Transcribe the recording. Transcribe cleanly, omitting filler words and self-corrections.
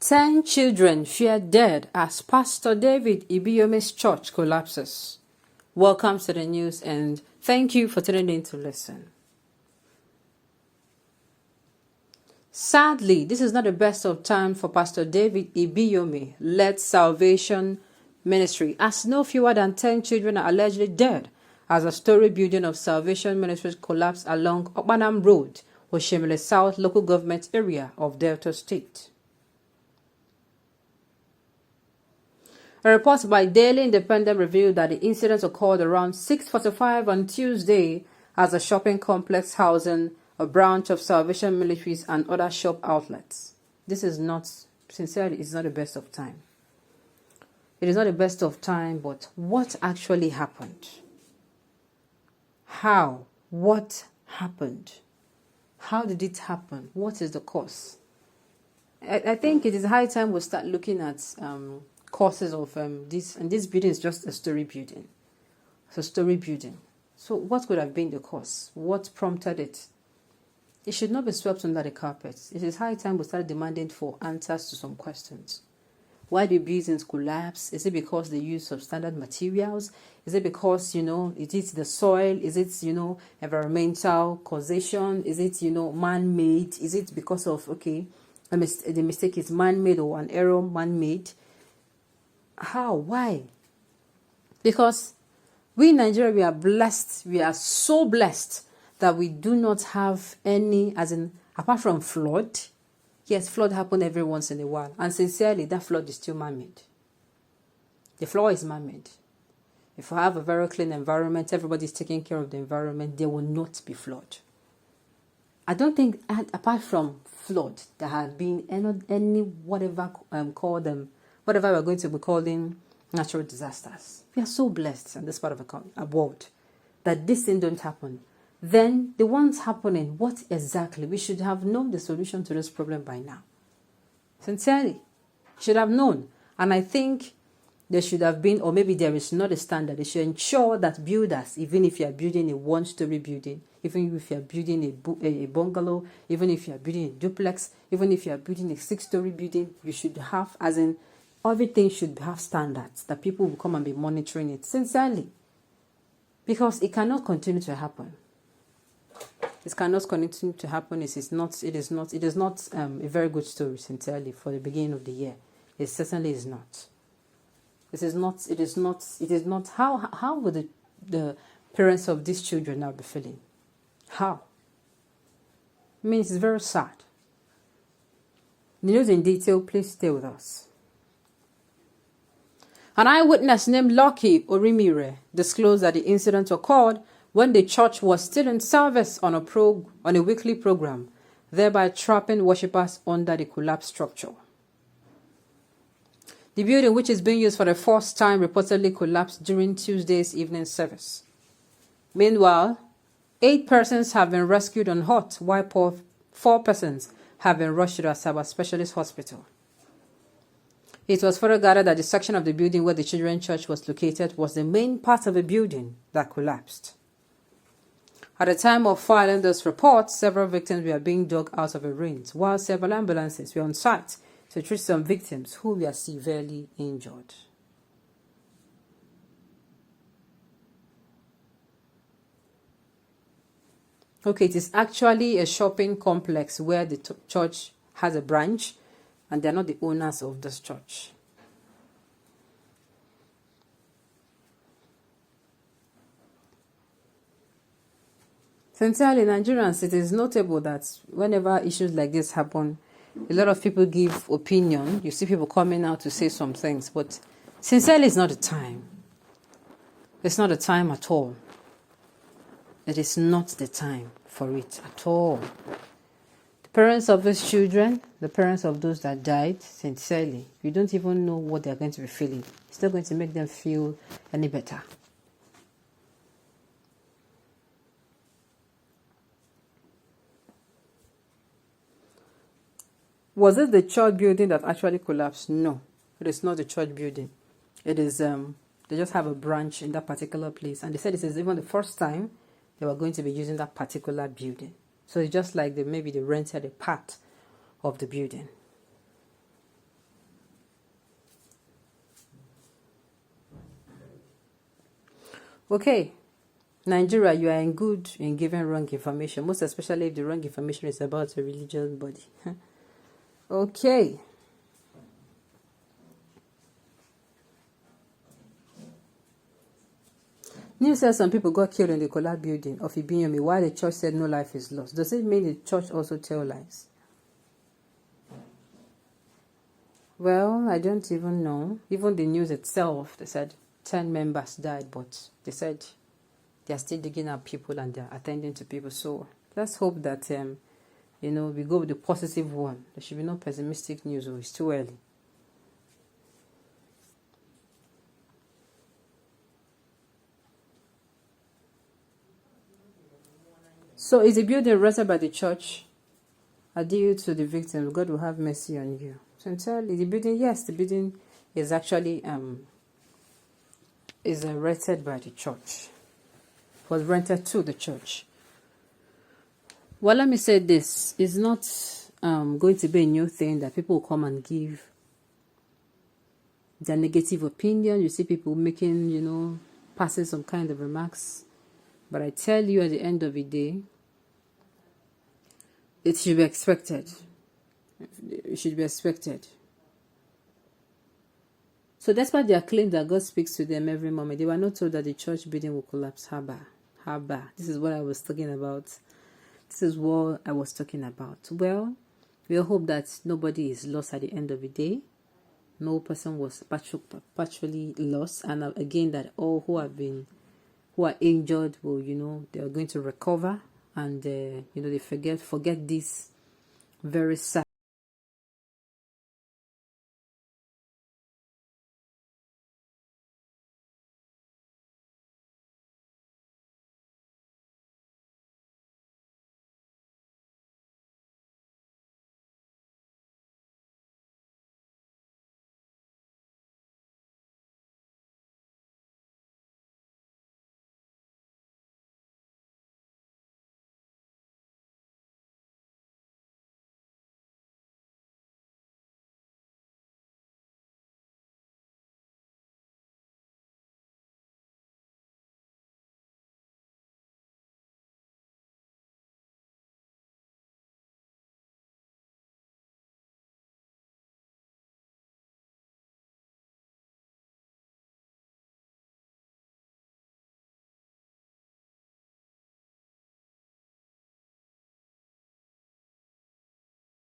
10 children fear dead as Pastor David Ibiyieome'S church collapses. Welcome to the news and thank you for tuning in to listen. Sadly, this is not the best of time for Pastor David Ibiyieome-led Salvation Ministry, as no fewer than 10 children are allegedly dead as a story building of Salvation Ministry collapsed along Okpanam Road, Oshimile South local government area of Delta State. A report by Daily Independent revealed that the incident occurred around 6:45 on Tuesday as a shopping complex housing a branch of Salvation Ministries and other shop outlets. This is not, sincerely, it's not the best of time. It is not the best of time, but what actually happened? How? What happened? How did it happen? What is the cause? I think it is high time we start looking at causes of this, and this building is just a story building. It's a story building. So what could have been the cause? What prompted it? It should not be swept under the carpet. It is high time we start demanding for answers to some questions. Why do buildings collapse? Is it because the use of standard materials? Is it because, it is the soil? Is it, environmental causation? Is it, man-made? Is it because of, the mistake is man-made or an error man-made? How? Why? Because we in Nigeria, we are blessed. We are so blessed that we do not have any, apart from flood. Yes, flood happen every once in a while. And sincerely, that flood is still man-made. The flood is man-made. If we have a very clean environment, everybody's taking care of the environment, there will not be flood. I don't think, apart from flood, there have been any whatever whatever we're going to be calling natural disasters. We are so blessed in this part of the world that this thing don't happen. Then the ones happening, what exactly? We should have known the solution to this problem by now. Sincerely, should have known. And I think there should have been, or maybe there is not a standard. They should ensure that builders, even if you are building a one-story building, even if you are building a bungalow, even if you are building a duplex, even if you are building a 6-story building, you should have, everything should have standards that people will come and be monitoring it sincerely. Because it cannot continue to happen. It cannot continue to happen. It is not a very good story, sincerely, for the beginning of the year. It certainly is not. It is not. How would the parents of these children now be feeling? How? I mean, it's very sad. The news in detail, please stay with us. An eyewitness named Lucky Orimire disclosed that the incident occurred when the church was still in service on a weekly program, thereby trapping worshippers under the collapsed structure. The building, which is being used for the first time, reportedly collapsed during Tuesday's evening service. Meanwhile, 8 persons have been rescued on hot, while 4 persons have been rushed to the Asaba Specialist Hospital. It was further gathered that the section of the building where the children's church was located was the main part of the building that collapsed. At the time of filing this report, several victims were being dug out of the ruins, while several ambulances were on site to treat some victims who were severely injured. Okay, it is actually a shopping complex where the church has a branch, and they're not the owners of this church. Sincerely, Nigerians, it is notable that whenever issues like this happen, a lot of people give opinion. You see people coming out to say some things, but sincerely, it's not the time. It's not the time at all. It is not the time for it at all. The parents of these children, the parents of those that died, sincerely, you don't even know what they're going to be feeling. It's not going to make them feel any better. Was it the church building that actually collapsed? No, it is not the church building. It is, they just have a branch in that particular place. And they said this is even the first time they were going to be using that particular building. So it's just like maybe they rented a part of the building. Okay, Nigeria, you are good in giving wrong information, most especially if the wrong information is about a religious body. Okay. News says some people got killed in the collapsed building of Ibiyieome'S while the church said no life is lost. Does it mean the church also tell lies? Well, I don't even know. Even the news itself, they said 10 members died, but they said they are still digging up people and they are attending to people. So let's hope that, we go with the positive one. There should be no pessimistic news, or it's too early. So is the building rented by the church? Adhere to the victims. God will have mercy on you. Sincerely, the building, yes, the building is actually rented by the church. Was rented to the church. Well, let me say this: it's not going to be a new thing that people will come and give their negative opinion. You see people making, passing some kind of remarks. But I tell you, at the end of the day, it should be expected. It should be expected. So despite their claim that God speaks to them every moment, they were not told that the church building will collapse. Haba. This is what I was talking about. Well, we hope that nobody is lost at the end of the day. No person was partially lost. And again, that all who are injured will, they are going to recover. And, they forget this very sad